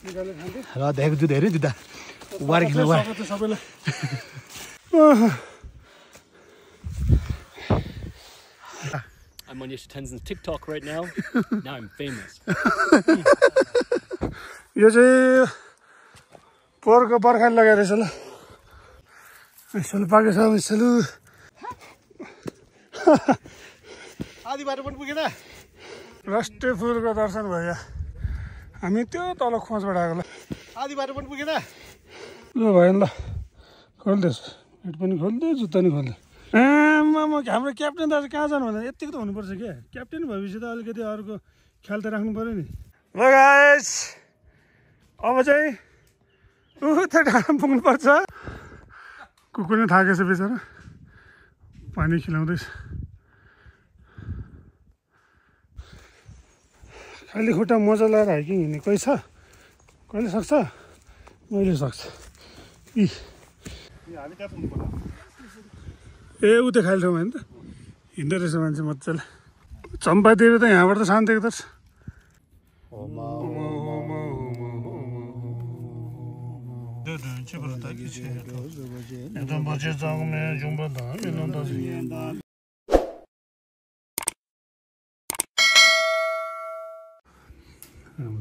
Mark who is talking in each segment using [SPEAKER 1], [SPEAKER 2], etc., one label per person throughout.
[SPEAKER 1] र देखेको जुत्ता हेऱ्यो जुत्ता वार खेल्नु
[SPEAKER 2] सबैलाई
[SPEAKER 3] I'm on Yesha Tenzin's TikTok right now. Now I'm famous.
[SPEAKER 2] यो चाहिँ पोहोरको बर्खाले लगाएर रहेछ ल यसो पाकेछ यसो
[SPEAKER 1] आधी बाटो पनि पुगेन
[SPEAKER 2] राष्ट्रिय फुलको दर्शन भयो हामी त्यो तल खोजबाट आएको ल
[SPEAKER 1] आधी बाटो पनि पुगेन
[SPEAKER 2] ल भएन ल खोल्दैछ हेट पनि खोल्दै जुत्ता नि खोल्दै आमा हाम्रो क्याप्टेन दाजु कहाँ जानु भन्दा यतिको त हुनुपर्छ क्या क्याप्टेन भएपछि त अलिकति अर्को ख्याल त राख्नु पऱ्यो नि ल गाइस अब चाहिँ त्यो डाँडा पुग्नुपर्छ कुकुर नै थाकेछ बेचारा पानी खिलाउँदैछ खाली खुट्टा मजा लगाएर हाइकिङ हिँड्ने कोही छ कहिले सक्छ मैले सक्छ ए उ त्यो खाली ठाउँमा होइन त हिँड्दो रहेछ मान्छे मजाले चम्पातिर त यहाँबाट त शान्ति देख्दो रहेछ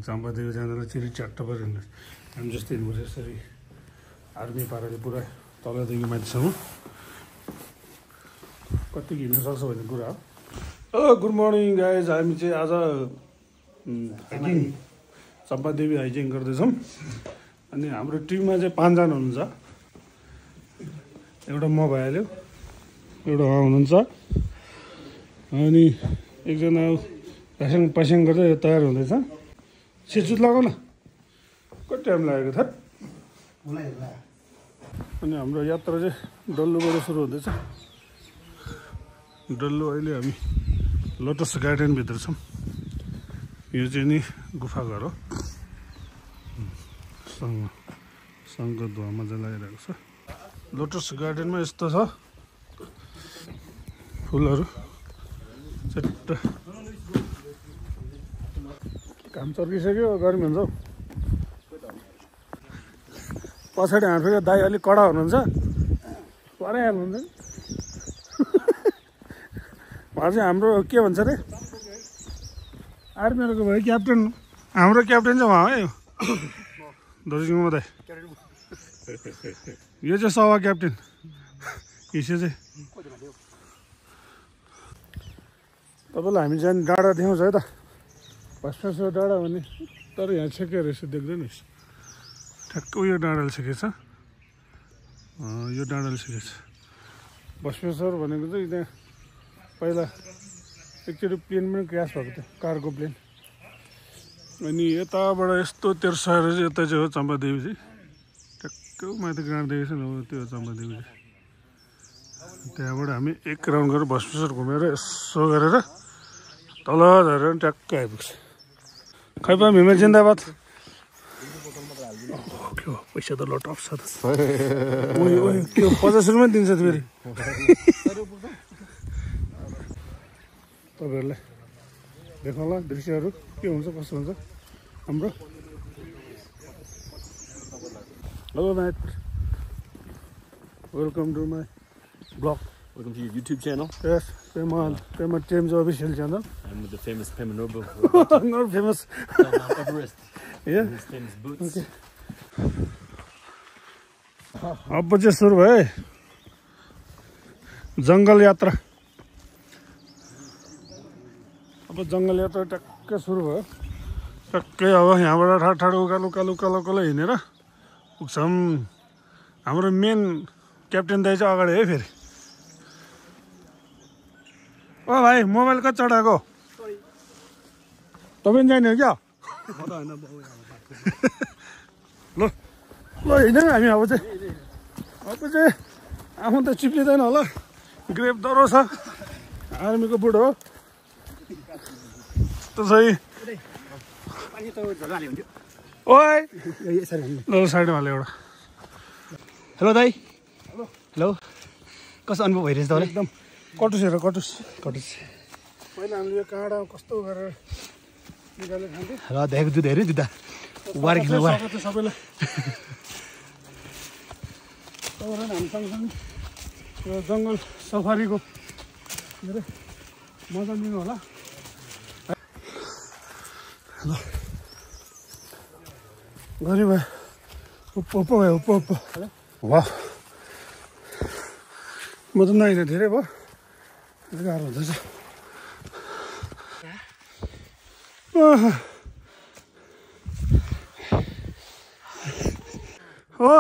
[SPEAKER 2] चम्पादेवी जाँदा चिरी चट्ट पऱ्यो हिँड्नुहोस् हामी जस्तै हिँड्नुपर्छ यसरी आर्मी पाराले पुरा तलदेखि माथिसम्म कति हिँड्नु सक्छ भन्ने कुरा हो गुड मर्निङ गाइज हामी चाहिँ आज हाइकिङ चम्पादेवी हाइकिङ गर्दैछौँ अनि हाम्रो टिममा चाहिँ 5 जना हुनुहुन्छ एउटा म भइहाल्यो एउटा हुनुहुन्छ अनि एकजना प्यासिङ प्यासिङ गर्दै तयार हुँदैछ सिटजुट लगाउ न कति टाइम लागेको थियो अनि हाम्रो यात्रा चाहिँ डल्लोबाट सुरु हुँदैछ डल्लो अहिले हामी लोटस गार्डनभित्र छौँ यो चाहिँ नि गुफा घर हो सँगको धुवा मजा लागिरहेको छ लोटस गार्डनमा यस्तो छ फुलहरू चट्ट काम चर्किसक्यो गर्मी हुन्छ हौ पछाडि हाम्रो दाइ अलिक कडा हुनुहुन्छ कराइहाल्नुहुन्छ उहाँ चाहिँ हाम्रो के भन्छ अरे आर्मीहरूको भयो क्याप्टेन हाम्रो क्याप्टेन चाहिँ उहाँ हो यो दर्जिलिङमा दाइ यो चाहिँ सभा क्याप्टेन हिस्से चाहिँ तपाईँलाई हामी जाने डाँडा देखाउँछ है त भस्मेश्वर डाँडा भने तर यहाँ छेकेर रहेछ देख्दैन ठ्याक्क उयो डाँडाले छेकेछ यो डाँडाले छेकेछ भस्मेश्वर भनेको चाहिँ त्यहाँ पहिला एकचोटि प्लेन पनि क्रास भएको थियो कार्गो प्लेन अनि यताबाट यस्तो तेर्साएर चाहिँ यता चाहिँ हो चम्पादेवी चाहिँ ठ्याक्क माथि गाँड देखेको छ नि हो त्यो चम्पादेवी चाहिँ त्यहाँबाट हामी एक राउन्ड गरेर भस्मेश्वर घुमेर यसो गरेर तल झरेर ट्याक्क आइपुग्छ खै पा हिमेल जिन्दाबाद पैसा त लट अफ छ त त्यो 50 रुपियाँ दिन्छ फेरि तपाईँहरूलाई देखाउँला दृश्यहरू के हुन्छ कसो हुन्छ हाम्रो hello Matt welcome to my blog
[SPEAKER 3] Welcome to your YouTube channel.
[SPEAKER 2] Yes, Pema James official channel.
[SPEAKER 3] I'm with the famous Pema Noble.
[SPEAKER 2] Not famous.
[SPEAKER 3] Mount Everest.
[SPEAKER 2] Yeah.
[SPEAKER 3] His famous boots.
[SPEAKER 2] Okay. अब चाहिँ सुरु भयो जङ्गल यात्रा अब जङ्गल यात्रा टक्कै सुरु भयो टक्कै अब यहाँबाट ठाडो उकालो उकालो उकालो उकालो हिँडेर पुग्छौँ हाम्रो मेन क्याप्टेन दाइ चाहिँ अगाडि है फेरि ओ भाइ मोबाइल कति चढाएको तपाईँ पनि जाने हो क्या ल ल हिँड्यौँ हामी अब चाहिँ आफू त चिप्लिँदैन होला ग्रेप डह्रो छ आर्मीको बुट हो त्यसै ओइ ल साइडमा हाल्यो एउटा
[SPEAKER 1] हेलो दाइ हेलो कस्तो अनुभव भइरहेछ तपाईँलाई
[SPEAKER 2] एकदम कटुस हेर कटुस पहिला हामीले यो काँडा कस्तो गरेर निकालेर खान्थ्यो
[SPEAKER 1] र देखेको जुत्ता हेऱ्यो जुत्ता वार खेल्नु वार
[SPEAKER 2] स्वागत छ सबैलाई तपाईहरु हामी सँगसँगै यो जङ्गल सफारीको धेरै मजा लिनु होला ल गरी भयो उप भयो उप वाह म त नआइन धेरै भयो गाह्रो हुँदैछ हो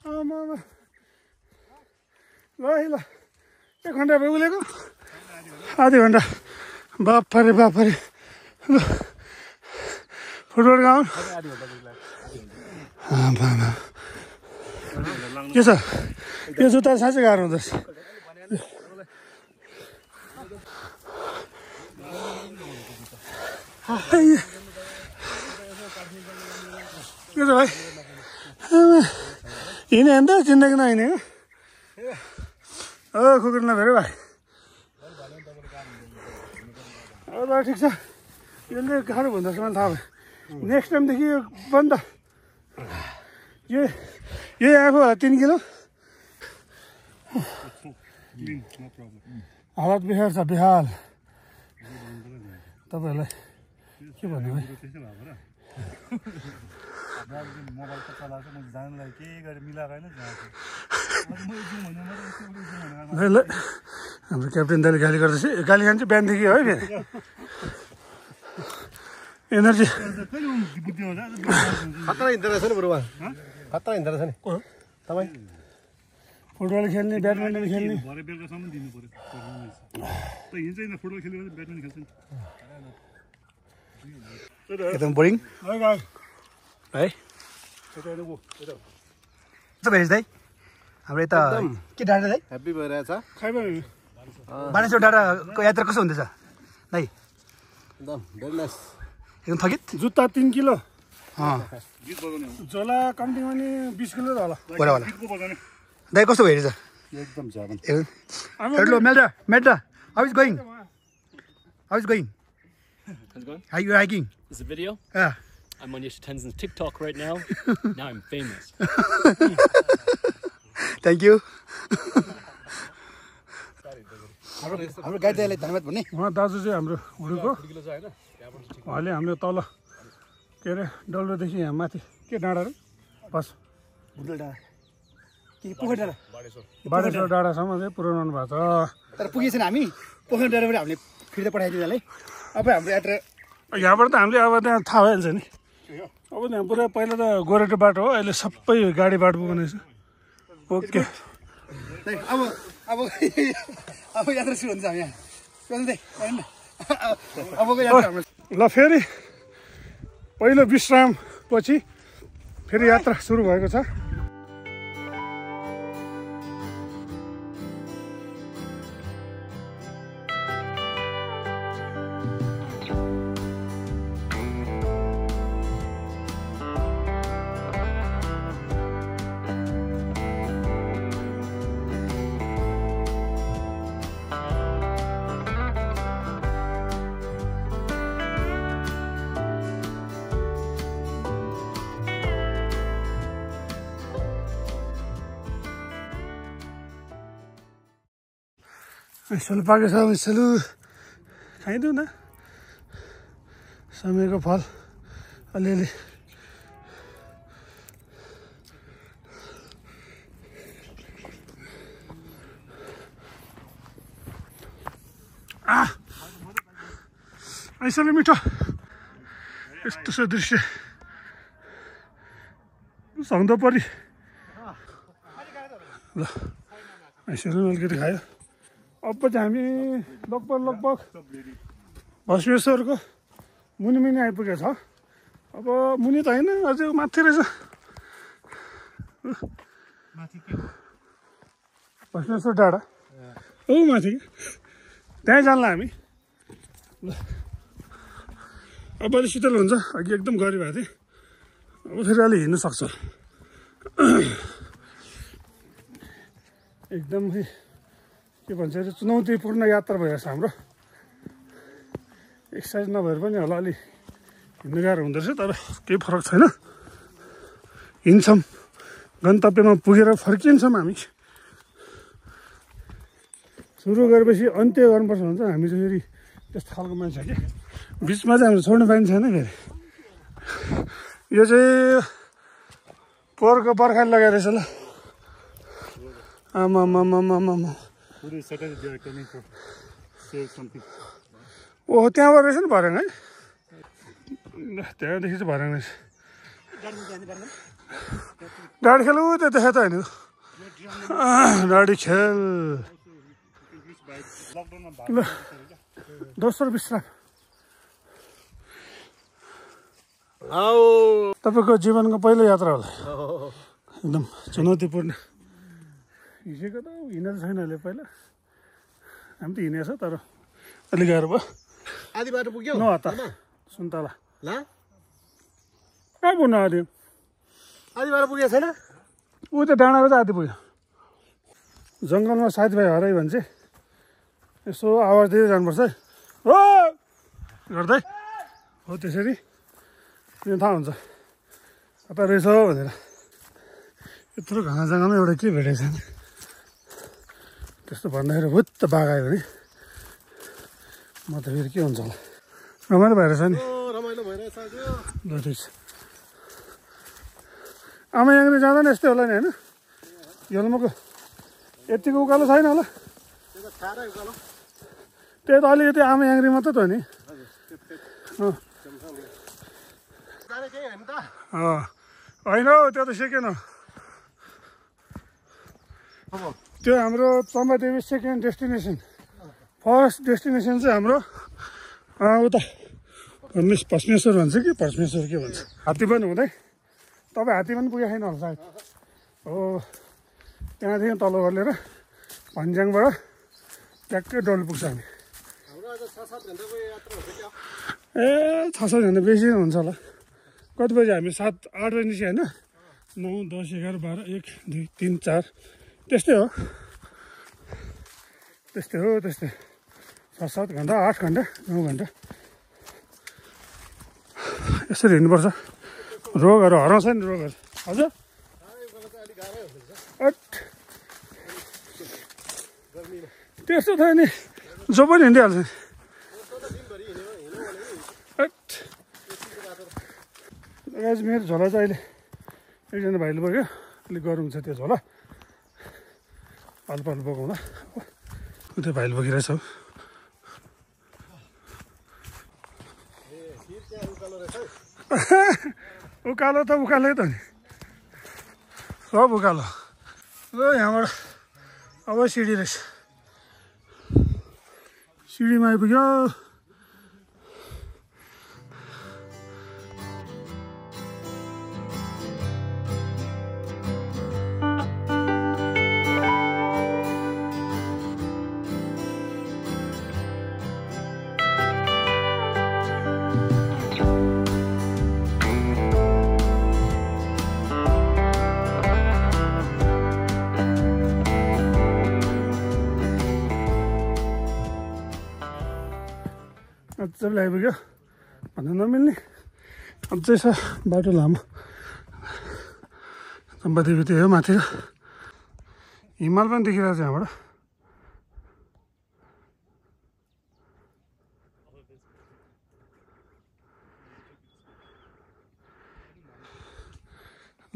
[SPEAKER 2] आमा ल है ल 1 घन्टा भयो उलेको आधी घन्टा बाफरे फुटबल ग्राउन्ड के छ यो जुत्ता साँच्चै गाह्रो हुँदैछ के छ भाइ हिँड्यो अन्त जिन्दगी नहिँडेको कुकुर नभेर भाइ अब ठिक छ यसले गाह्रो भन्दैछ मलाई थाहा भयो नेक्स्ट टाइमदेखि यो बन्द यही आएको होला 3 किलो हालत बिहार छ बिहाल तपाईँहरूलाई के भन्नु भाइ ल हाम्रो क्याप्टेन दाइले गाली गर्दैछ गाली खान्छ बिहानदेखि है फेरि एनर्जी
[SPEAKER 1] खतरा हिँड्दो रहेछ नि बरुवा खतरा हिँड्दो रहेछ नि तपाईँ
[SPEAKER 2] फुटबल खेल्ने ब्याडमिन्टन खेल्ने
[SPEAKER 4] भरे बेलुकासम्म दिनु पर्यो त हिँड्दैन फुटबल खेलेर ब्याडमिन्टन खेल्छ नि
[SPEAKER 1] एकदम बोरिङ है भेज दाइ हाम्रो यता के डाँडा दाइ
[SPEAKER 5] ह्याप्पी भइरहेछ
[SPEAKER 1] बानेश्वर डाँडाको यात्रा कसो हुँदैछ दाइ
[SPEAKER 5] एकदम भेरी नाइस
[SPEAKER 1] एकदम थकित
[SPEAKER 2] जुत्ता 3 किलो
[SPEAKER 4] गीत बजाउने
[SPEAKER 2] झोला कम्तीमा नि 20 किलो त होला
[SPEAKER 1] होला
[SPEAKER 4] गीतको बजाउने
[SPEAKER 1] दाइ कस्तो भइरहेछ
[SPEAKER 5] एकदम झापन
[SPEAKER 1] हेलो मेल्डा how is going
[SPEAKER 3] How's it going?
[SPEAKER 1] How you hiking?
[SPEAKER 3] This is a video?
[SPEAKER 1] Yeah.
[SPEAKER 3] I'm on Yoshi Tenzin's TikTok right now. Now I'm famous.
[SPEAKER 1] Thank you.
[SPEAKER 5] हाम्रो गाइड दाइलाई धन्यवाद भन्ने
[SPEAKER 2] उहाँ दाजु चाहिँ हाम्रो हुडुको उहाँले हाम्रो तल के अरे डल्लोदेखि यहाँ माथि के डाँडा रे बस
[SPEAKER 1] बुडल डाँडा के पोखर डाँडा
[SPEAKER 2] बाडेश्वर डाँडासम्म चाहिँ पुऱ्याउनु भएको छ
[SPEAKER 1] तर पुगेछौँ हामी पोखर डाँडाबाट हामीले फिर्ता पठाइदियो त्यसलाई अब हाम्रो यात्रा
[SPEAKER 2] यहाँबाट त हामीले अब त्यहाँ थाहा भइहाल्छ नि अब त्यहाँ पुरा पहिला त गोरेटो बाटो हो अहिले सबै गाडी बाटो बनाएछ ओके
[SPEAKER 1] अब अब अब यात्रा सुरु हुन्छ हामी यहाँ अबको यात्रा हाम्रो
[SPEAKER 2] ल फेरि पहिलो विश्राम पछि फेरि यात्रा सुरु भएको छ सलु पाकेको छ सलु खाइदिउँ न समयको फल अलिअलि ऐसले मिठो यस्तो छ दृश्य सक्दो परि ल ऐसले अलिकति खायो अब चाहिँ हामी लगभग भस्मेश्वरको मुनि आइपुगेको छ अब मुनि त होइन अझै माथि रहेछ भस्मेश्वर डाँडा औ माथि त्यहीँ जानला हामी ल अब अलिक शीतल हुन्छ अघि एकदम गरी भएको थिएँ अब फेरि अलि हिँड्नु सक्छ एकदमै के भन्छ अरे चुनौतीपूर्ण यात्रा भइरहेछ हाम्रो एक्सर्साइज नभएर पनि होला अलि हिँड्नु गाह्रो हुँदो रहेछ तर केही फरक छैन हिँड्छौँ गन्तव्यमा पुगेर फर्किन्छौँ हामी सुरु गरेपछि अन्त्य गर्नुपर्छ भन्छ हामी चाहिँ फेरि त्यस्तो खालको मान्छे हो कि बिचमा चाहिँ हामीले छोड्नु पाइन्छ छैन फेरि यो चाहिँ पोहोरको बर्खाले लगाएर रहेछ ल आमा ओहो त्यहाँबाट रहेछ नि भर्याङ है त्यहाँदेखि चाहिँ भर्याङ रहेछ डाडी खेल ऊ त्यो देखाए त होइन डाडी खेल ल दोस्रो विश्राम तपाईँको जीवनको पहिलो यात्रा होला एकदम चुनौतीपूर्ण हिँडेको त हिँडेको छैन अहिले पहिला हामी त हिँडेको छ तर अलिक गाह्रो भयो
[SPEAKER 5] आधी बाटो पुग्यो
[SPEAKER 2] न त सुन्तला
[SPEAKER 5] ल
[SPEAKER 2] कहाँ पुग्नु आधी
[SPEAKER 5] आधी बाटो पुगेको छैन
[SPEAKER 2] ऊ त्यो डाँडाको चाहिँ आधी पुग्यो जङ्गलमा साथीभाइ हरायो भने चाहिँ यसो आवाज दिँदै जानुपर्छ है हो गर्दै हो त्यसरी त्यो थाहा हुन्छ कता रहेछ भनेर यत्रो घना जङ्गलमा एउटा के भेटेको छैन त्यस्तो भन्दाखेरि भुत्त बाघायो भने म त फेरि के हुन्छ होला रमाइलो भएर छ नि
[SPEAKER 5] रमाइलो भइरहेछ
[SPEAKER 2] ल ठिक छ आमा याङ्ग्री जाँदा नि यस्तै होला नि होइन यल्मोको यतिको उकालो छैन होला त्यही त अलिकति आमा याङ्ग्री मात्रै त हो नि होइन हौ त्यो त सेकेन्ड हो त्यो हाम्रो Champadevi second destination first destination चाहिँ हाम्रो उता भस्मेश्वर भन्छ कि भस्मेश्वर के भन्छ हात्ती पनि हुँदै तपाईँ हात्ती पनि पुगेको छैन होला सायद हो त्यहाँदेखि तल गरेर भन्ज्याङबाट ट्याक्कै डोल पुग्छ हामी ए 6-7 घन्टा बेसी हुन्छ होला कति बजी हामी 7-8 बजी निस्क्यो होइन 9, 10, 11, 12, 1, 2, 3, 4 त्यस्तै हो 7-7 घन्टा 8 घन्टा 9 घन्टा यसरी हिँड्नुपर्छ रोगहरू हराउँछ नि रोगहरू हजुर त्यस्तो थियो नि जो पनि हिँडिहाल्छ मेरो झोला चाहिँ अहिले एकजना भाइले बोक्यो अलिक गरौँ छ त्यो झोला अल्प बोकाउँदा त्यो भाइले बोकिरहेछ उकालो त उकालै त नि सब उकालो ल यहाँबाट अब सिडी रहेछ सिडीमा आइपुग्यो अझै आइपुग्यो भन्नु नमिल्ने अझै छ बाटो लामो चम्पादेवी त्यही हो माथि हिमाल पनि देखिरहेको छ यहाँबाट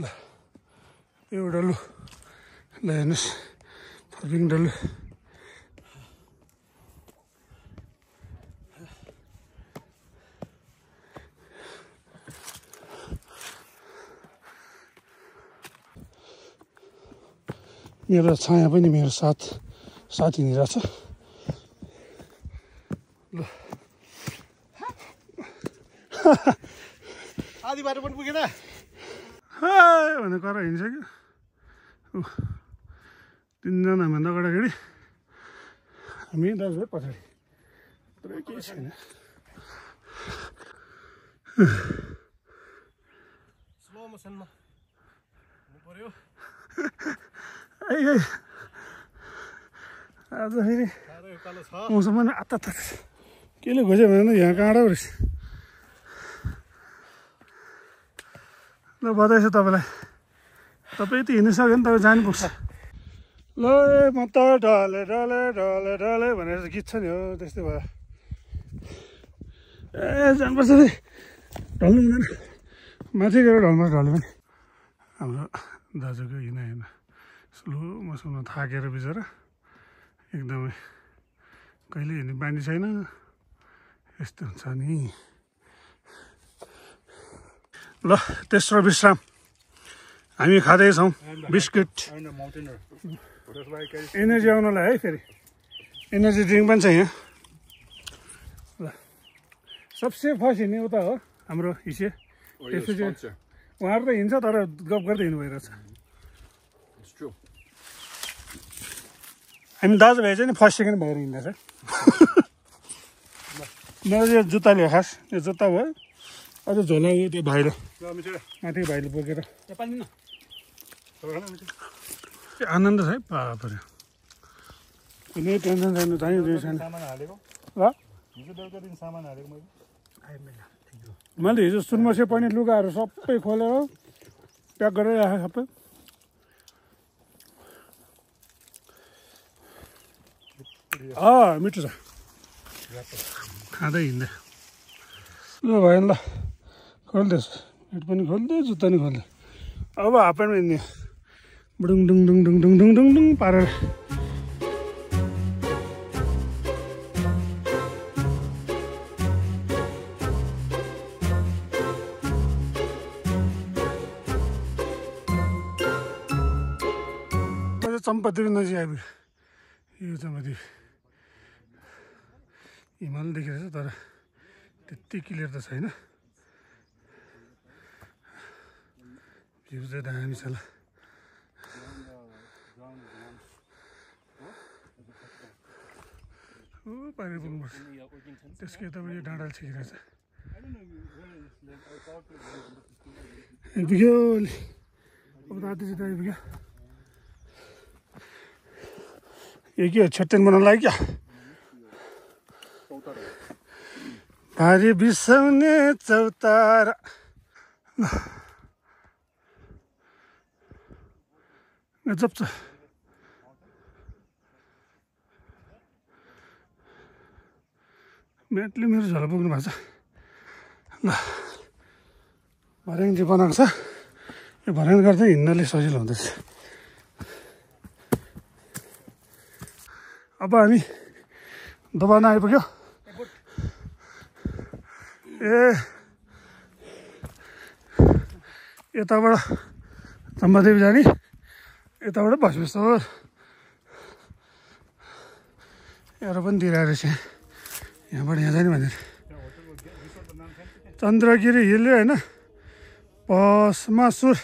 [SPEAKER 2] ल यो डल्लो ल हेर्नुहोस् फर्किङ डल्लो मेरो छाया पनि मेरो साथ हिँडिरहेछ ल
[SPEAKER 5] आधी बाटो पनि पुगेन
[SPEAKER 2] भने कर हिँड्छ कि 3 जना भन्दा अगाडि हामी दाजु पछाडि पुरै केही छैन
[SPEAKER 5] स्लो मोसनमा पर्यो
[SPEAKER 2] आज फेरि मौसम पनि आत्ता केले खोज्यो भने यहाँ काँडा रहेछ ल बधाई छ तपाईँलाई तपाईँ यति हिँड्नु सक्यो नि तपाईँ जानु पुग्छ ल म त ढले ढले ढले ढले भनेर गीत छ नि हो त्यस्तै भयो ए जानुपर्छ नि ढल्नु हुँदैन माथि गएर ढल्नुपर्छ ढल्यो भने हाम्रो दाजुको हिँड स्लो मसँग थाकेर बिचरा एकदमै कहिले हिँड्ने बानी छैन यस्तो हुन्छ नि ल तेस्रो विश्राम हामी खाँदैछौँ बिस्कुट एनर्जी आउनलाई है फेरि एनर्जी ड्रिङ्क पनि छ यहाँ ल सबसे फर्स्ट हिँड्ने उता हो हाम्रो हिसे त्यसपछि उहाँहरू त हिँड्छ तर गफ गर्दै हिँड्नु भइरहेछ हामी दाजुभाइ चाहिँ नि फर्स्ट सेकेन्ड भएर हिँड्दैछ मेरो यो जुत्ता लियो खास यो जुत्ता भयो अझ झोला त्यो भाइले माथि भाइले बोकेर आनन्द छ है बाबरे कुनै टेन्सन छैन चाहियो छैन ल मैले हिजो सुनमसे पनि लुगाहरू सबै खोलेर प्याक गरेर राखेँ सबै मिठो छ खाँदै हिँड्दै ल भयो ल खोल्दैछ पेट पनि खोल्दै जुत्ता नि खोल्दै अब हाफ प्यान्टमा हिँड्ने बुडुङ डुङ डुङ डुङ डुङ डुङ डुङ डुङ पारेर चम्पादेवी नजिक आइपुग्यो यो चम्पादेवी हिमाल देखिरहेछ तर त्यति क्लियर त छैन भ्यू चाहिँ दामी छ ल पारि पुग्नुपर्छ त्यसको यताबाट यो डाँडाले छिकिरहेछ आइपुग्यो अब राति चाहिँ आइपुग्यो यो के छेट्टेन बनाउनु लाग्यो क्या भारी बिसाउने चौतारा गजब छ म्याटले मेरो झोला पुग्नु भएको छ ल भर्याङ चाहिँ बनाएको छ यो भर्याङ गर्दा हिँड्नले सजिलो हुँदैछ अब हामी दोबाना आइपुग्यो ए यताबाट चम्पादेवी जाने यताबाट भस्मेश्वर एउटा पनि दिइरहेको रहेछ यहाँबाट यहाँ जाने भनेर चन्द्रगिरी हिल होइन Bhasmasur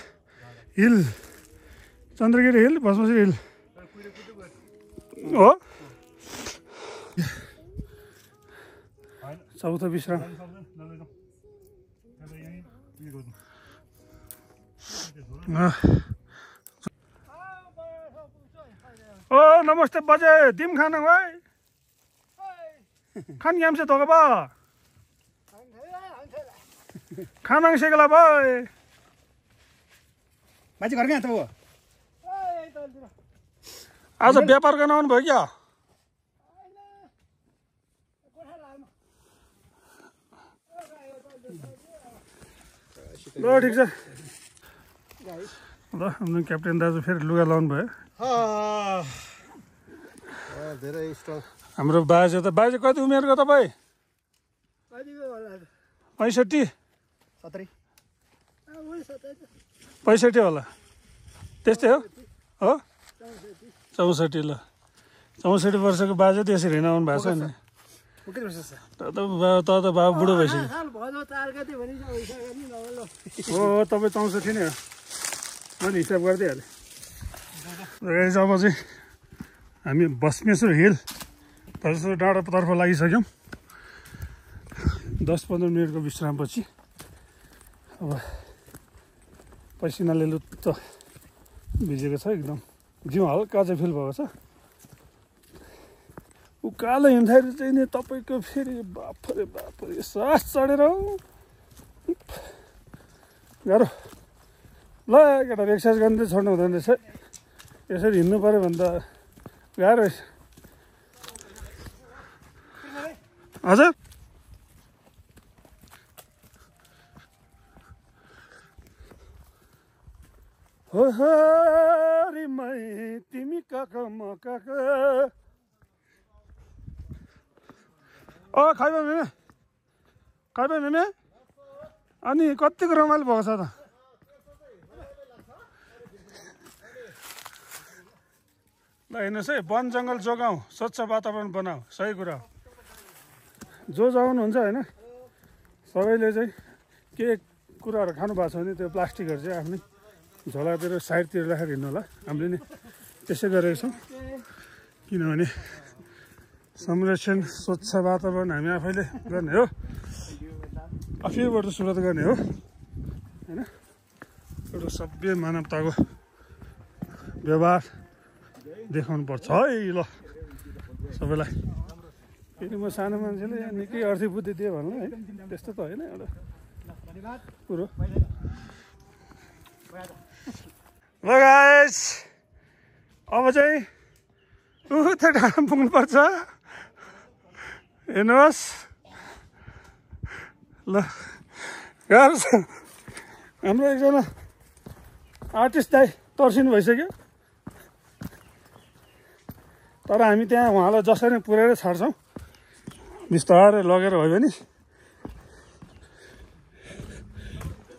[SPEAKER 2] hill Chandragiri hill Bhasmasur hill हो चौथो विश्राम ओ नमस्ते बजे दिम खाना भाइ खान याम से तो बा खाना सेकला भाइ
[SPEAKER 1] बाजे घर कहाँ त हो
[SPEAKER 2] आज व्यापार गर्न आउनु भयो क्या ल ठिक छ ल हाम्रो क्याप्टेन दाजु फेरि लुगा लाउनु भयो
[SPEAKER 5] धेरै स्ट्रङ
[SPEAKER 2] हाम्रो बाजे त बाजे कति उमेरको तपाईँ 65 65 होला त्यस्तै हो 64 ल 64 वर्षको बाजे त्यसरी हिँड्न आउनु भएको छ नि त त बाबु बुढो भइसक्यो हो तपाईँ 64 नै हो मैले हिसाब गरिदिइहालेँ अब चाहिँ हामी भस्मेश्वर हिल भस्मेश्वर डाँडातर्फ लागिसक्यौँ 10-15 मिनटको विश्रामपछि अब पसिनाले लुत्त भिजेको छ एकदम जिउ हल्का चाहिँ फिल भएको छ उकालो हिँड्दाखेरि चाहिँ नि तपाईँको फेरि बाफरे बाफरे सास चढेर गाह्रो ल केटाहरू एक्सर्साइज गर्नु चाहिँ छोड्नु हुँदैन रहेछ यसरी हिँड्नु पऱ्यो भने त गाह्रो रहेछ हजुर हो हरिमै तिमी काका म काका खाइबा मेमे अनि कतिको रमाइलो भएको छ त ल हेर्नुहोस् है वन जङ्गल जोगाउँ स्वच्छ वातावरण बनाऊ सही कुरा हो जो जाउनुहुन्छ होइन सबैले चाहिँ के कुराहरू खानु भएको छ भने त्यो प्लास्टिकहरू चाहिँ आफ्नै झोलातिर साइडतिर राखेर हिँड्नु होला हामीले नि त्यसै गरेको छौँ किनभने संरक्षण स्वच्छ वातावरण हामी आफैले गर्ने हो आफैबाट सुरुवात गर्ने हो होइन एउटा सभ्य मानवताको व्यवहार देखाउनु पर्छ है ल सबैलाई फेरि म सानो मान्छेले निकै आर्थिक बुद्धि दिएँ भन्नु है त्यस्तो त होइन एउटा कुरो ल गाइस अब चाहिँ त्यो डाँडा पुग्नुपर्छ हेर्नुहोस् ल गाह्रो छ हाम्रो एकजना आर्टिस्ट दाइ तर्सिनु भइसक्यो तर हामी त्यहाँ उहाँलाई जसरी पुर्याएर छाड्छौँ बिस्तारै लगेर भयो भने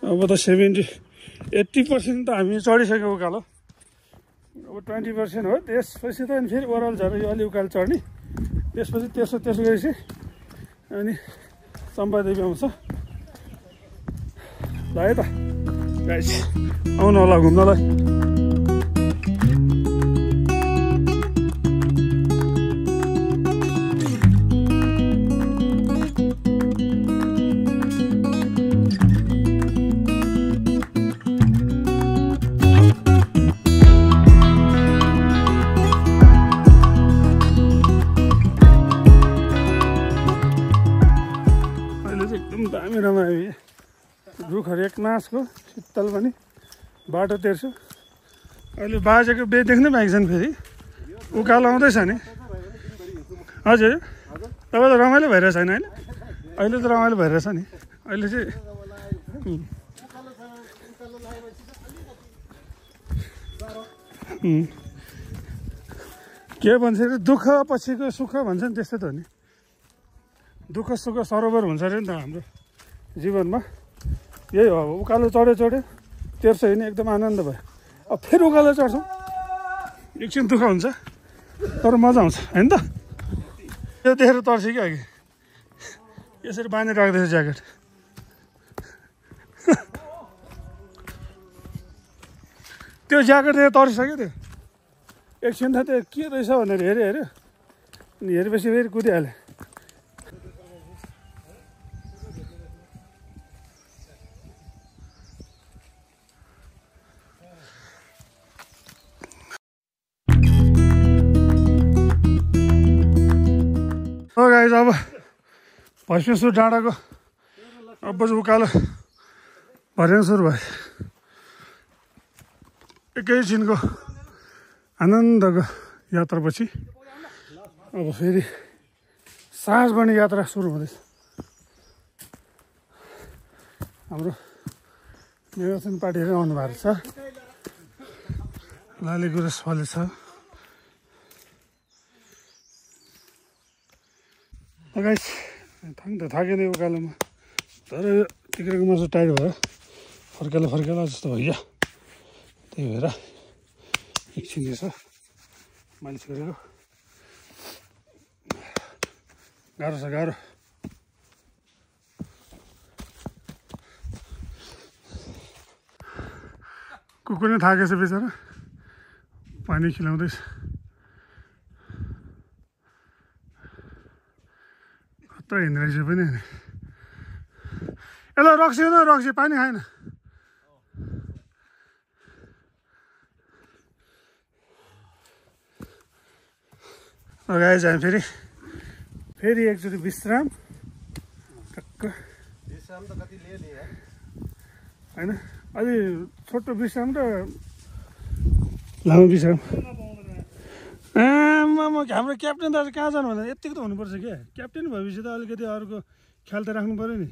[SPEAKER 2] अब त 80% त हामी चढिसक्यो उकालो अब 20% हो त्यसपछि त अनि फेरि ओह्रालो झरेर यो अलि उकालो चढ्ने त्यसपछि त्यसो गरेपछि अनि चम्पादेवी आउँछ ल है त गाइस आउनु होला घुम्नलाई दामी रमायो रुखहरू एक नासको शीतल पनि बाटो तेर्छु अहिले बाजेको बे देख्नै पाएको छ नि फेरि उकालो आउँदैछ नि हजुर तपाईँ त रमाइलो भइरहेछ होइन अहिले त रमाइलो भइरहेछ नि अहिले चाहिँ के भन्छ अरे दुःख पछिको सुख भन्छ नि त्यस्तै त हो नि दुःख सुख सरोवर हुन्छ अरे नि त हाम्रो जीवनमा यही हो अब उकालो चढ्यो तेर्सो हिँड्ने एकदम आनन्द भयो अब फेरि उकालो चढ्छौँ एकछिन दुःख हुन्छ तर मजा आउँछ होइन त त्यो देखेर तर्स्यो कि अघि यसरी बाँधेर राख्दैछ ज्याकेट त्यो ज्याकेट देखेर तर्सिसक्यो त्यो एकछिन त त्यो के रहेछ भनेर हेऱ्यो अनि हेरेपछि फेरि कुदिहाल्यो गाइस अब भस्मेश्वर डाँडाको अब उकालो भर्न सुरु भयो एकैछिनको आनन्दको यात्रापछि अब फेरि साँझ बढ्ने यात्रा सुरु हुँदैछ हाम्रो मेराथन पार्टीहरू आउनु भएको छ लाली गुराँस फलेछ गाइस थाकेन उकालोमा तर तिग्रेको मासु टाइट भयो फर्केला जस्तो भयो क्या त्यही भएर एकछिन यसो मालिस गरेको गाह्रो छ गाह्रो कुकुर नै थाकेछ बेचारा पानी खिलाउँदैछ खतरा हिँड्ने रहेछ पनि यसलाई रक्सी पानी खाएन गाइस हामी फेरि एकचोटि विश्राम टक्क
[SPEAKER 5] विश्राम त कति लियो नि
[SPEAKER 2] होइन अलि छोटो विश्राम र लामो विश्राम हाम्रो क्याप्टेन दाजु कहाँ जानु भन्दा यतिको त हुनुपर्छ क्या क्याप्टेन भएपछि त अलिकति अरूको ख्याल त राख्नु पऱ्यो नि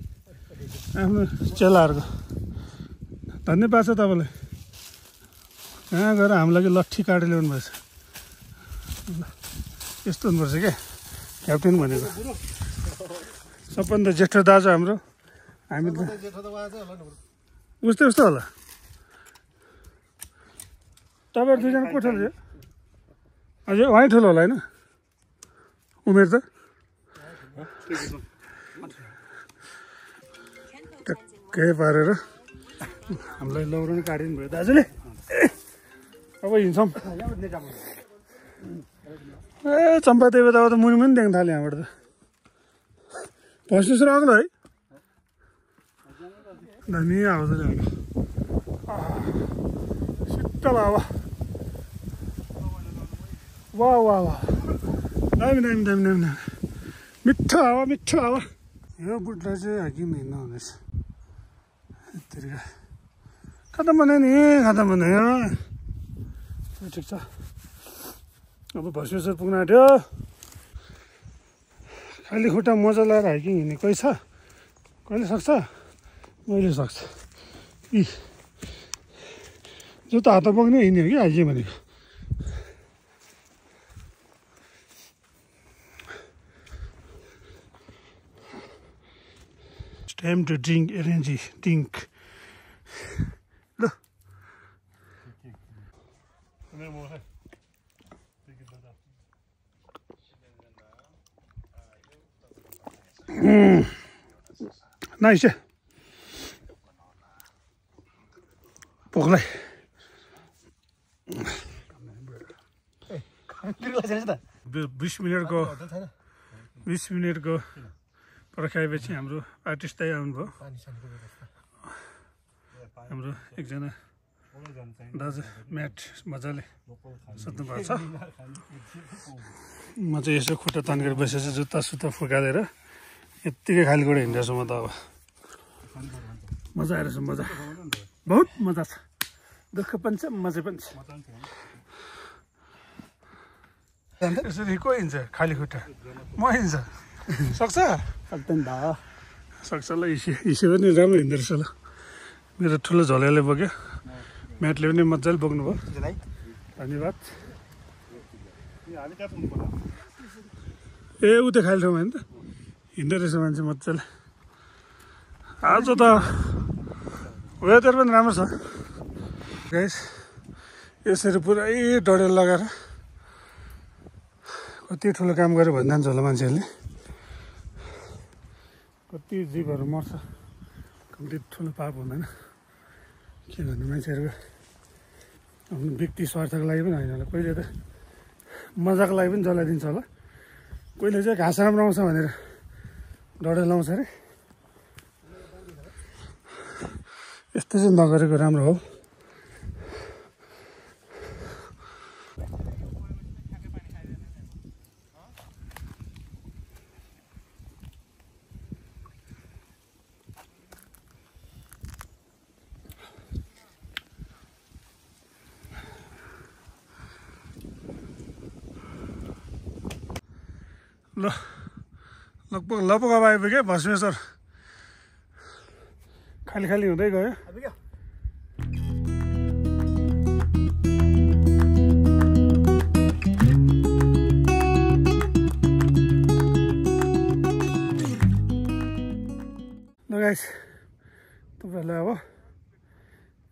[SPEAKER 2] आफ्नो चेलाहरूको धन्यवाद छ तपाईँलाई कहाँ गएर हाम्रो लागि लट्ठी काटेर ल्याउनु भएछ यस्तो हुनुपर्छ क्या क्याप्टेन भनेको सबभन्दा जेठो दाजु हाम्रो हामी त उस्तै उस्तो होला तपाईँहरू दुईजना को ठुलो अझै उहाँ ठुलो होला होइन उमेर त टक्कै पारेर हामीलाई लौरो काटिनु भयो दाजुले अब हिँड्छौँ ए चम्पादेवी त अब त मुनि पनि देख्न थाल्यो यहाँबाट त पस्नुहोस् र अग्लो है दामी आवाजले आएको शीतल हावा वाह वाह वाह दामी दामी दामी दामी दामी मिठो हावा यो बुढ्ला चाहिँ हाकिम हिँड्नु हुँदैछ यत्तिका खतम बनायो ठिक छ अब भस्मेश्वर पुग्न आँट्यो खाली खुट्टा मोजा लगाएर हाइकिङ हिँड्ने कोही छ कहिले सक्छ मैले सक्छ जुत्ता हात बोक्ने हिँड्ने हो कि हाइकिङ भनेको time to drink energy drink ल नाइस पोखलाई 20 मिनटको पर्खाएपछि हाम्रो आर्टिस्ट दाइ आउनुभयो हाम्रो एकजना दाजु म्याट मजाले सुत्नु भएको छ म चाहिँ यसो खुट्टा तन्केर बसेपछि जुत्ता सुत्ता फुकालेर यत्तिकै खाली गोडा हिँड्दैछु म त अब मजा आइरहेछ मजा बहुत मजा छ दुःख पनि छ मजा पनि छ यसरी को हिँड्छ खाली खुट्टा म हिँड्छ सक्छ सक्छ ल इसे पनि राम्रो हिँड्दो रहेछ ल मेरो ठुलो झोलेले बोक्यो म्याटले पनि मजाले बोक्नुभयो धन्यवाद ए उतै खाली ठाउँमा होइन त हिँड्दो रहेछ मान्छे मजाले आज त वेदर पनि राम्रो छ गाइस यसरी पुरै डडेल लगाएर कति ठुलो काम गर्यो भनि जान्छ होला मान्छेहरूले कति जीवहरू मर्छ कति ठुलो पाप हुँदैन के भन्नु मान्छेहरूको आफ्नो व्यक्ति स्वार्थको लागि पनि होइन होला कहिले त मजाको लागि पनि जलाइदिन्छ होला कहिले चाहिँ घाँस राम्रो आउँछ भनेर डडेल लाउँछ अरे यस्तो चाहिँ नगरेको राम्रो हो ल लगभग अब आइपुग्यो भस्मेश्वर खाली खाली हुँदै गयो ल गाइस तपाईँहरूलाई अब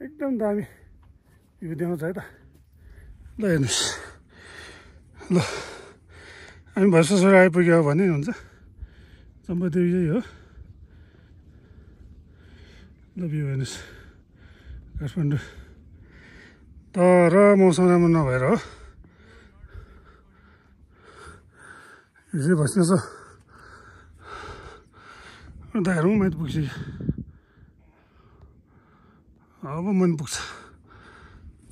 [SPEAKER 2] एकदम दामी भ्यू देखाउँछ है त ल हेर्नुहोस् ल हामी भस्मेश्वर आइपुग्यो भने हुन्छ चम्पादेवी यही हो ल भ्यू हेर्नुहोस् काठमाडौँ तर मौसम राम्रो नभएर हो यो चाहिँ भस्मेश्वर दाइहरू माथि पुग्छ अब मन पुग्छ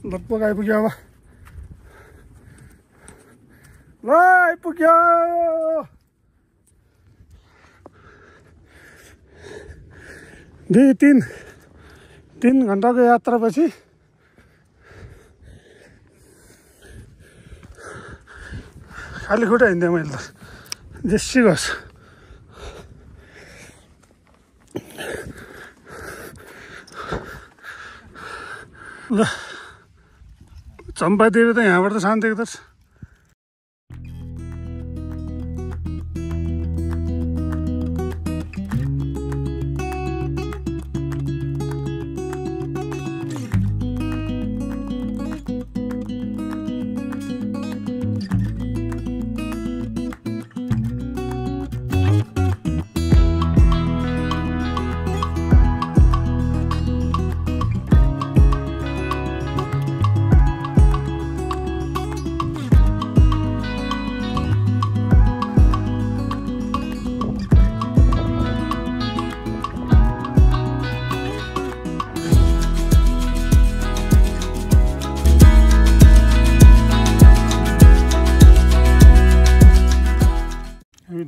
[SPEAKER 2] लगभग आइपुग्यो अब ल आइपुग्यो दुई तिन 3 घण्टाको यात्रापछि खाली खुट्टा हिँड्दै मैले त जेसी गर्छ ल चम्पातिर त यहाँबाट त शान्ति देख्दछ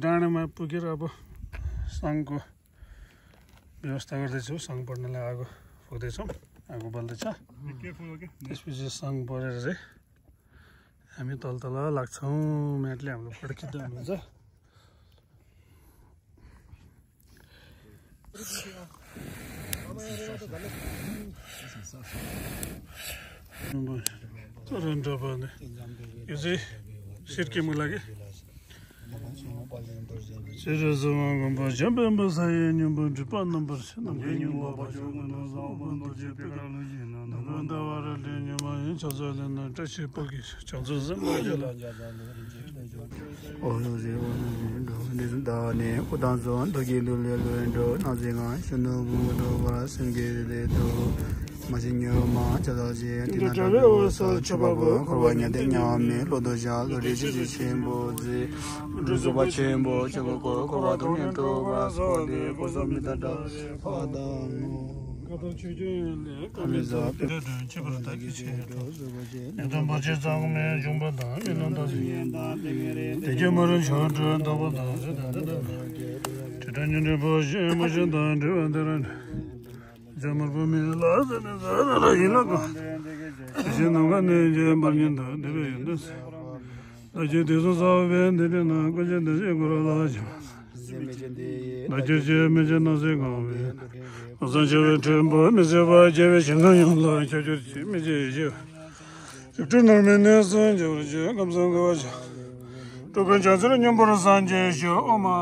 [SPEAKER 2] डाँडामा पुगेर अब सङ्घको व्यवस्था गर्दैछौँ सङ्घ पढ्नलाई आगो फुक्दैछौँ आगो बल्दैछ त्यसपछि सङ्घ पढेर चाहिँ हामी तल लाग्छौँ म्याटले हाम्रो फोटो खिच्दै हुनुहुन्छ यो चाहिँ सिर्के मुला के
[SPEAKER 1] 마지막마 저도지 디나도 초바고 거와냐 되냐메 로도자 로리지 쳔보지 루조바 쳔보 저거고 거와도면도 와서데 고소미다다 바다
[SPEAKER 2] 가도 주주네 감사 때도 집으로 다기체 내가 뭐지 장면 좀 받아 이런다 되게 말은 저도 너보다 저단년에 보지 뭐전도 안 되는 jamar bu milaz ne zara ilaga jinonga ne je barnyanda debe yundas aje dezo zawe ne na goje de gorola ja aje je me je na ze gawe azan je tembo me je ba je ve jinga yonla je je me je je tu no me ne san je kamsan ga ja to kan ja zara nyam bor san je jo oma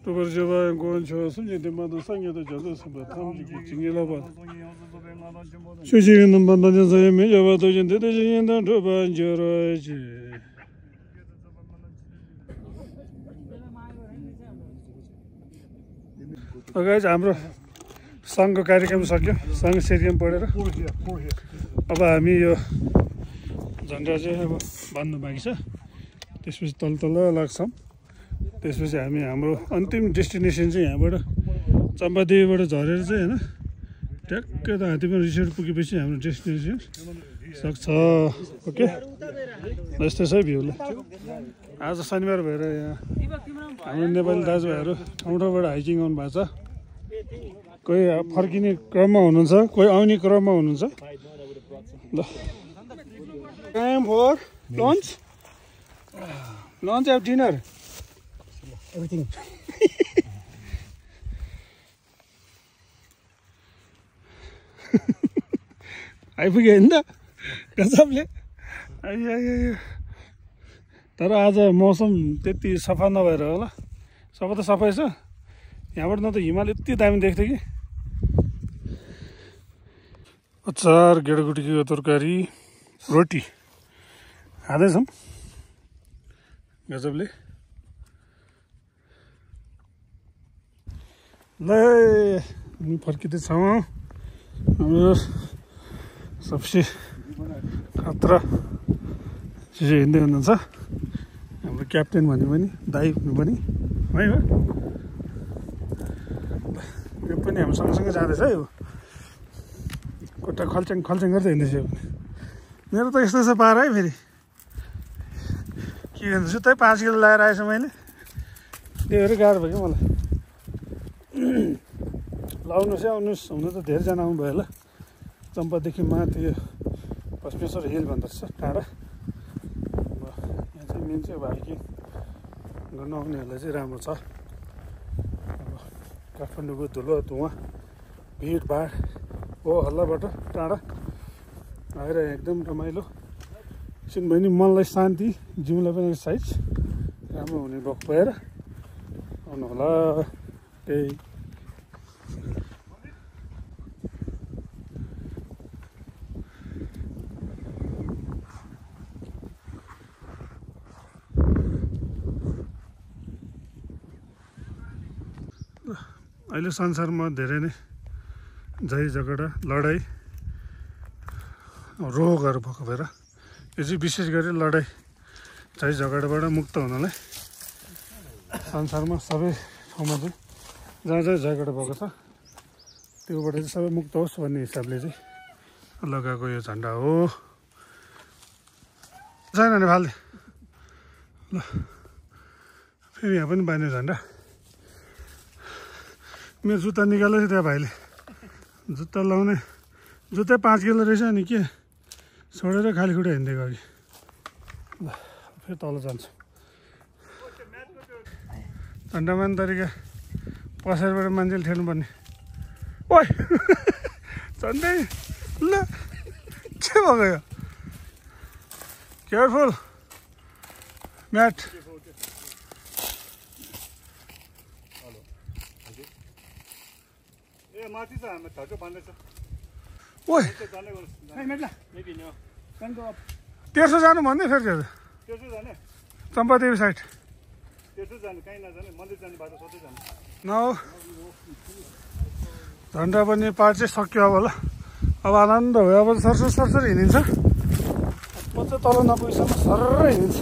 [SPEAKER 2] 도버지바 고원초 숨지대마도 상여도 저도 스바 탐지기 징일라바 쉬지는 반단전사에 매여봐도 전대대진다 도반저러지 guys हाम्रो सङ्घको कार्यक्रम सक्यो सङ्घ cerium पढेर अब हामी यो झन्डा चाहिँ अब बान्नु बाँकी छ त्यसपछि तल तल लाग्छौँ त्यसपछि हामी हाम्रो अन्तिम डेस्टिनेसन चाहिँ यहाँबाट चम्पादेवीबाट झरेर चाहिँ होइन ट्याक्कै त हात्तीमा रिसोर्ट पुगेपछि हाम्रो डेस्टिनेसन सक्छ ओके यस्तै छ है भ्यूलाई आज शनिबार भएर यहाँ हाम्रो नेपाली दाजुभाइहरू ठाउँ ठाउँबाट हाइकिङ आउनु भएको छ कोही फर्किने क्रममा हुनुहुन्छ कोही आउने क्रममा हुनुहुन्छ ल time for lunch lunch and dinner
[SPEAKER 1] everything
[SPEAKER 2] आइपुग्यो होइन त गजबले आइयो तर आज मौसम त्यति सफा नभएर होला सफा त सफै छ यहाँबाट न त हिमाल यति दामी देख्थ्यो कि अचार गेडागुटीको तरकारी रोटी खाँदैछौँ गजबले ल हामी फर्किँदैछौँ हाम्रो सबसे खतरा चिज हिँड्दै हुनुहुन्छ हाम्रो क्याप्टेन भन्ने पनि दाइ हुनु पनि है हो यो पनि हाम्रो सँगसँगै जाँदैछ है यो खुट्टा खल्च्याङ खल्च्याङ गर्दै हिँड्दैछ मेरो त यस्तो छ पारा है फेरि के भन्छ जुत्तै 5 किलो लगाएर आएछु मैले त्यही भएर गाह्रो भयो क्या मलाई लाउनुहोस् है आउनुहोस् हुन त धेरैजना आउनु भयो होला चम्पादेखि माथि यो भस्मेश्वर हिल भन्दो रहेछ टाढा यहाँ चाहिँ मेन चाहिँ अब हाइकिङ गर्न आउनेहरूलाई चाहिँ राम्रो छ अब काठमाडौँको धुलो धुवा भिडभाड हो हल्लाबाट टाढा आएर एकदम रमाइलो एकछिन भयो नि मनलाई शान्ति जिउलाई पनि एक्सर्साइज राम्रो हुने भएको भएर आउनु होला त्यही अहिले संसारमा धेरै नै झै झगडा लडाइँ रोगहरू भएको भएर यो चाहिँ विशेष गरी लडाइँ झै झगडाबाट मुक्त हुनलाई संसारमा सबै ठाउँमा चाहिँ जहाँ जहाँ झगडा भएको छ त्योबाट चाहिँ सबै मुक्त होस् भन्ने हिसाबले चाहिँ लगाएको यो झन्डा हो छैन भने फाल्दे ल फेरि यहाँ पनि बान्यो झन्डा मेरो जुत्ता निकालेको थियो त्यहाँ भाइले जुत्ता लाउने जुत्तै 5 किलो रहेछ नि के छोडेर खाली खुट्टा हिँडिदिएको अघि ल फेरि तल जान्छु झन्डामान तरिका पछाडिबाट मान्छेले ठेल्नुपर्ने ओइ झन्डै ल के भएको यो केयरफुल म्याट
[SPEAKER 4] माथि छ हाम्रो धर्को बाँध्दैछ
[SPEAKER 2] ओइ
[SPEAKER 3] Maybe no.
[SPEAKER 2] तेर्सो जानु भन्दै फेरि
[SPEAKER 4] त्यसो जाने
[SPEAKER 2] चम्पादेवी साइड
[SPEAKER 4] त्यसो जाने कहीँ नजाने मन्दिर जाने बाटो सोध्दै जाने
[SPEAKER 2] न झन्डा पनि पार चाहिँ सक्यो अब ल अब आनन्द भयो अब सरसर सरसर हिँडिन्छ म चाहिँ तल नपुगेसम्म सररै हिँडिन्छ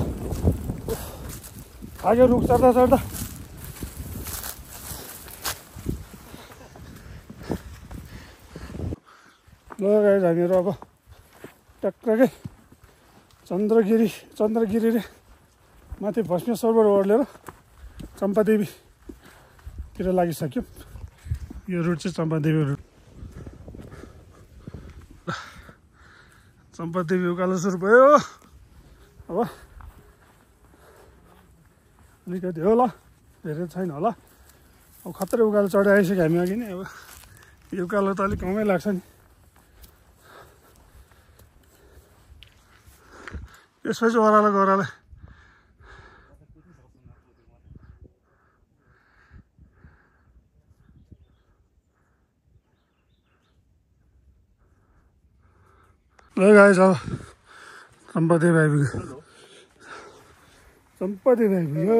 [SPEAKER 2] लाग्यो रुख चढ्दा चढ्दा ल गाइस हामीहरू अब टक्कै चन्द्रगिरी रे माथि भस्मेश्वरबाट ओर्लेर चम्पादेवीतिर लागिसक्यो यो रुट चाहिँ चम्पादेवी रुट चम्पादेवी उकालो सुरु भयो अब अलिकति हो ल धेरै छैन होला अब खत्रै उकालो चढी आइसक्यो हामी अघि नै अब यो उकालो त अलिक कमै लाग्छ नि यसपछि ओह्रालो ल गाइस अब सम्पत्ति आइपुग्यो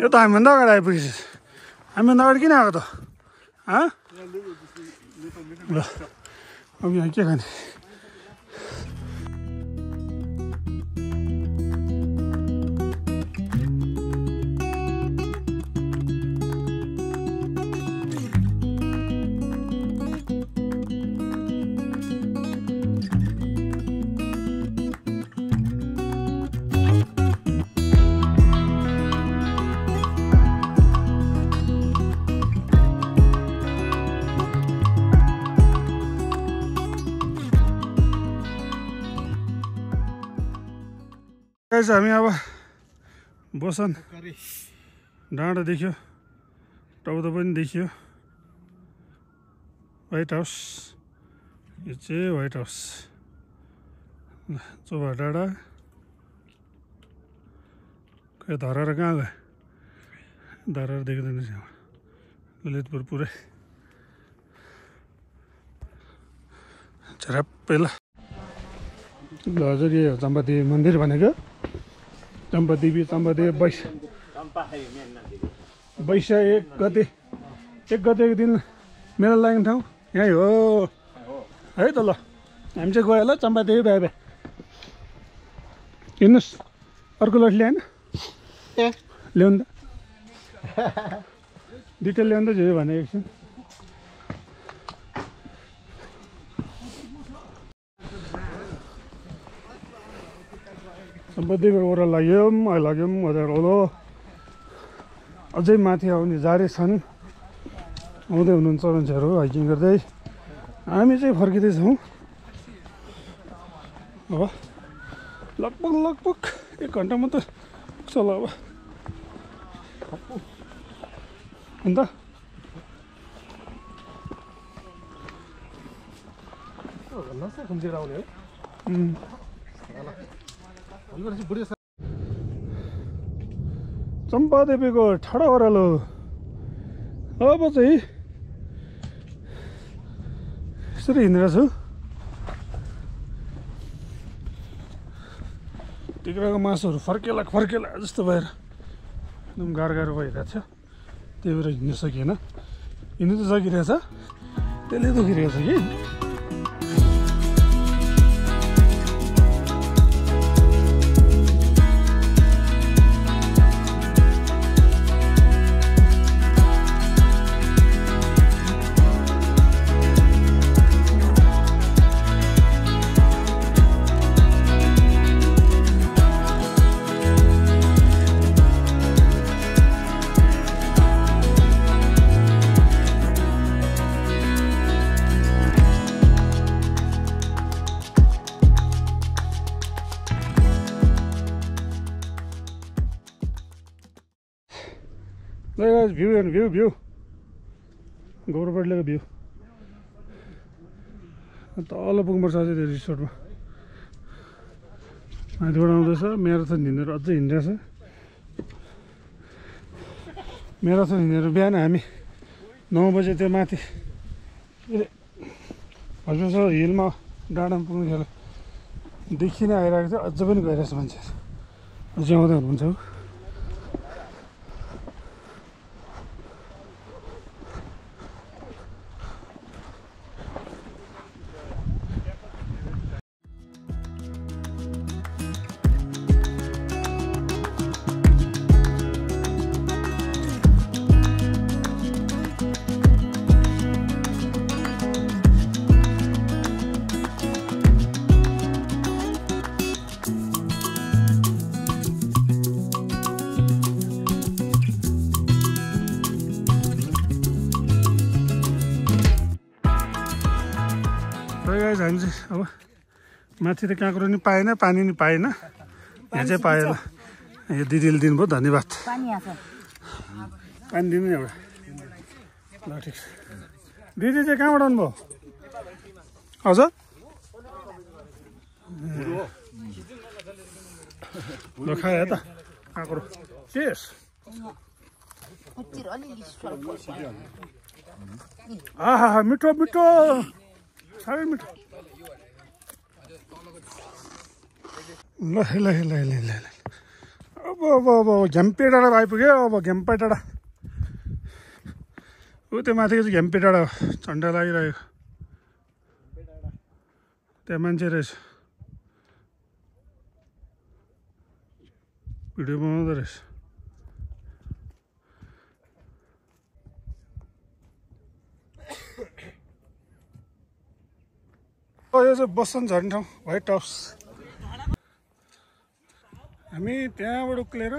[SPEAKER 2] यो त हामीभन्दा अगाडि आइपुगेछ हामीभन्दा अगाडि किन आएको त ल अब यहाँ के खाने हामी अब बोसन डाँडा देखियो टाउदो पनि देखियो व्हाइट हाउस यो चाहिँ व्हाइट हाउस चोभा डाँडा खै धराएर कहाँ गयो धराएर देख्दैन ललितपुर पुरै झराप्पै ल हजुर यो चम्पादेवी मन्दिर भनेको चम्पादेवी वैशाख 1 गतेको दिन मेला लाग्ने ठाउँ यहीँ हो है त ल हामी चाहिँ गयो ल चम्पादेवी भए हिँड्नुहोस् अर्को लट ल्याएन ल्याउनु त दुइटा ल्याउनु त जे भने एकछिन चम्पादेवी ओह्रालो लाग्यौँ ओह्रालो अझै माथि आउने जारी छन् आउँदै हुनुहुन्छ मान्छेहरू हाइकिङ गर्दै हामी चाहिँ फर्किँदैछौँ अब लगभग 1 घन्टा मात्र पुग्छ होला अब अन्त चम्पादेवीको ठाडो ओह्रालो अब चाहिँ यसरी हिँडेर छु टिक्राको मासुहरू फर्केला जस्तो भएर एकदम गाह्रो भइरहेको थियो त्यही भएर हिँड्न सकिएन हिँड्नु त सकिरहेछ त्यसले दुखिरहेछ कि भ्यू गौरबडलेको भ्यू तल पुग्नुपर्छ अझै त्यो रिसोर्टमा माथिबाट आउँदैछ म्याराथन हिँडेर अझै हिँडिरहेछ म्याराथन हिँडेर बिहान हामी 9 बजे त्यो माथि हजुर हिलमा डाँडामा पुग्नु खेर देखि नै आइरहेको थियो अझ पनि गइरहेछ मान्छेहरू अझै आउँदै हुनुहुन्छ हामी चाहिँ अब माथि त काँक्रो नि पाएन पानी नि पाएन यहाँ चाहिँ पाएन यो दिदीले दिनुभयो धन्यवाद पानी दिनु एउटा ल ठिक छ दिदी चाहिँ कहाँबाट आउनुभयो हजुर ल खायो त काँक्रो चेस आहा मिठो मिठो साह्रै मिठो ल ल ल ल ल अब घ्याम्पे डाँडा आइपुग्यो अब घ्याम्पे डाँडा ऊ त्यो माथिको चाहिँ घ्याम्पे डाँडा हो झन्डा लागिरहेको त्यहाँ मान्छे रहेछ भिडियो बनाउँदो रहेछ यो चाहिँ बसन्त झर्ने ठाउँ व्हाइट हाउस हामी त्यहाँबाट उक्लेर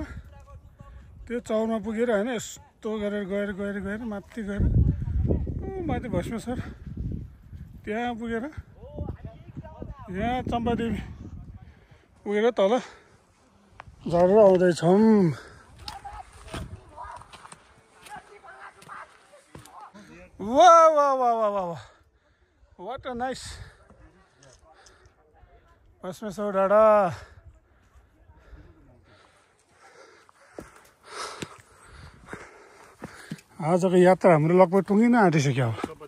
[SPEAKER 2] त्यो चौरमा पुगेर होइन यस्तो गरेर गएर माथि गएर माथि भस्मेश्वर त्यहाँ पुगेर यहाँ चम्पादेवी पुगेर तल झरेर आउँदैछौँ वाह वाह वाह वाह वाह वाट अ नाइस भस्मेश्वर डाँडा आजको यात्रा हाम्रो लगभग टुङ्गिन आँटिसक्यो अब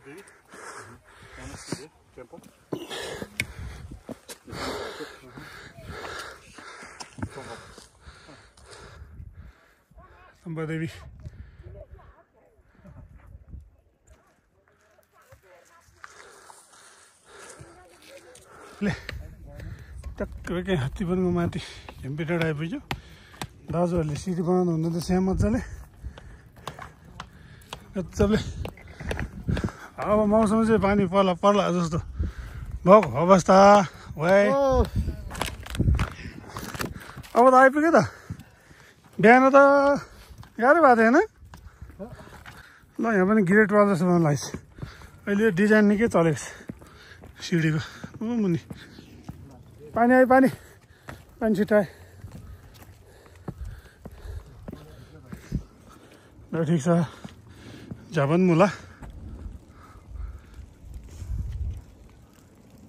[SPEAKER 2] चम्पादेवी ले टक्कै हात्तीवनको माथि झ्याम्पे डाँडा आइपुग्यो दाजुहरूले सिडी बनाउनु हुँदैछ यहाँ मजाले अब मौसम चाहिँ पानी पर्ला जस्तो भएको अवस्था वाइ अब त आइपुग्यो त बिहान त गाह्रो भएको थिएन ल यहाँ पनि ग्रेट वाल जस्तो बनाउनु लाग्छ अहिले डिजाइन निकै चलेको छ सिडीको मुनि पानी आयो पानी छिटायो ल ठिक छ झापन मुला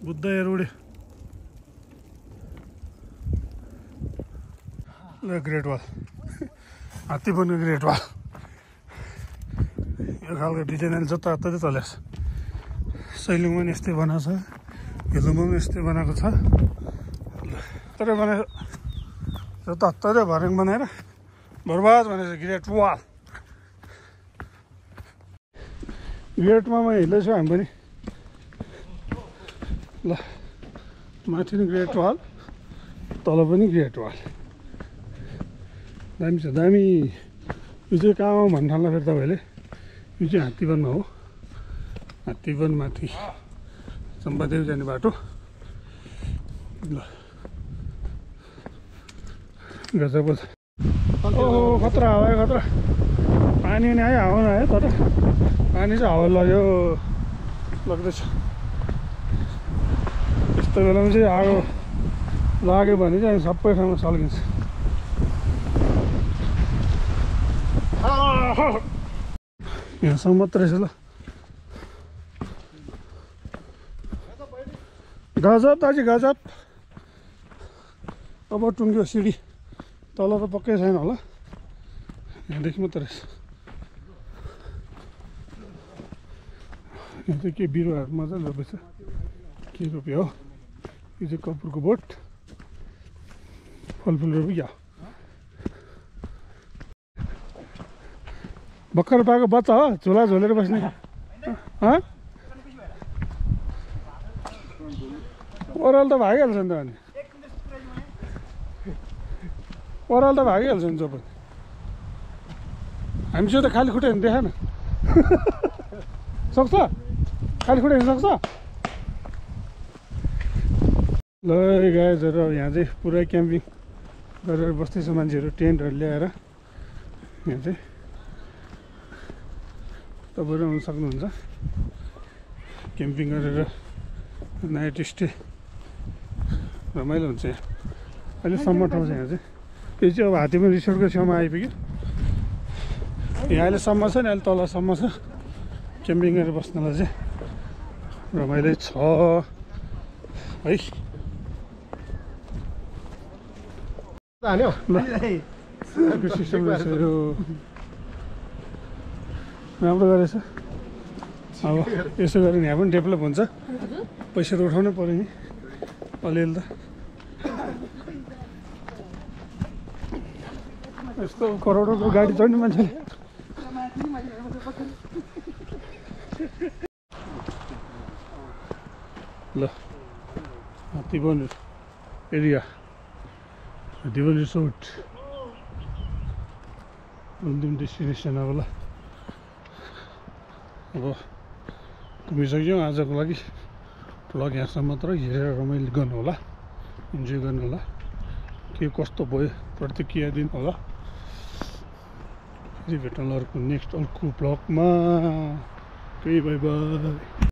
[SPEAKER 2] बुद्ध एरोडे ल ग्रेट वाल हात्तीवनको ग्रेट वाल यो खालको डिजाइन अहिले जताततै चलेको छ सैलुङमा पनि यस्तै बनाएको छ घिलुङमा पनि यस्तै बनाएको छ तर बनाएर जताततै भर्याङ बनाएर बर्बाद भनेको छ ग्रेट वाल ग्रेटमा म हिँड्दैछु हामी पनि ल माथि नि ग्रेट वाल तल पनि ग्रेट वाल दामी छ दामी यो चाहिँ कहाँ हो भन्नु थाल्दा फेरि तपाईँहरूले यो चाहिँ हात्तीवनमा हो हात्तीवन माथि चम्पादेवी जाने बाटो ल गजब ओहो खतरा हावा खतरा पानी नि आयो हावा आयो तर पानी चाहिँ हावा लग्यो लाग्दैछ यस्तो बेलामा चाहिँ आगो लाग्यो भने चाहिँ सबै ठाउँमा सल्किन्छ यहाँसम्म मात्रै रहेछ ल गजब दाजु गजब अब टुङ्ग्यो सिडी तल त पक्कै छैन होला यहाँदेखि मात्रै रहेछ यहाँ चाहिँ के बिरुवाहरू मजाले रोपेछ के रोप्यो हो यो चाहिँ कपुरको बोट फलफुल रोप्यो भर्खर पाएको बच्चा हो झोला झोलेर बस्ने ओह्रालो त भागिहाल्छ नि त अनि ओह्रालो त भागिहाल्छ नि जो पनि हामीसित त खाली खुट्टा हिँड्नु देखा न सक्छ खाली खुट्टा हिँड्नु सक्छ ल गाइजहरू अब यहाँ चाहिँ पुरै क्याम्पिङ गरेर बस्दैछ मान्छेहरू टेन्टहरू ल्याएर यहाँ चाहिँ तपाईँहरू आउनु सक्नुहुन्छ क्याम्पिङ गरेर नाइट स्टे रमाइलो हुन्छ यहाँ अहिले सम्म ठाउँ छ यहाँ चाहिँ यो चाहिँ अब हात्तीमा रिसोर्टको छेउमा आइपुग्यो यहाँ अहिले सम्म छ नि अहिले तलसम्म छ क्याम्पिङ गरेर बस्नलाई चाहिँ रमाइलो छ है सिस्टम राम्रो गरेछ अब यसो गऱ्यो भने यहाँ पनि डेभलप हुन्छ पैसा त उठाउनै पऱ्यो नि अलिअलि त यस्तो करोडको गाडी चढ्ने मान्छेले ल हात्तीवन एरिया हात्तीवन रिसोर्ट अन्तिम डेस्टिनेसन अब ल अब घुमिसक्यौँ आजको लागि भ्लग यहाँसम्म मात्र हेरेर रमाइलो गर्नु होला इन्जोय गर्नु होला के कस्तो भयो प्रतिक्रिया दिनु होला फेरि भेटौँला अर्को नेक्स्ट अर्को भ्लगमा बाई बाई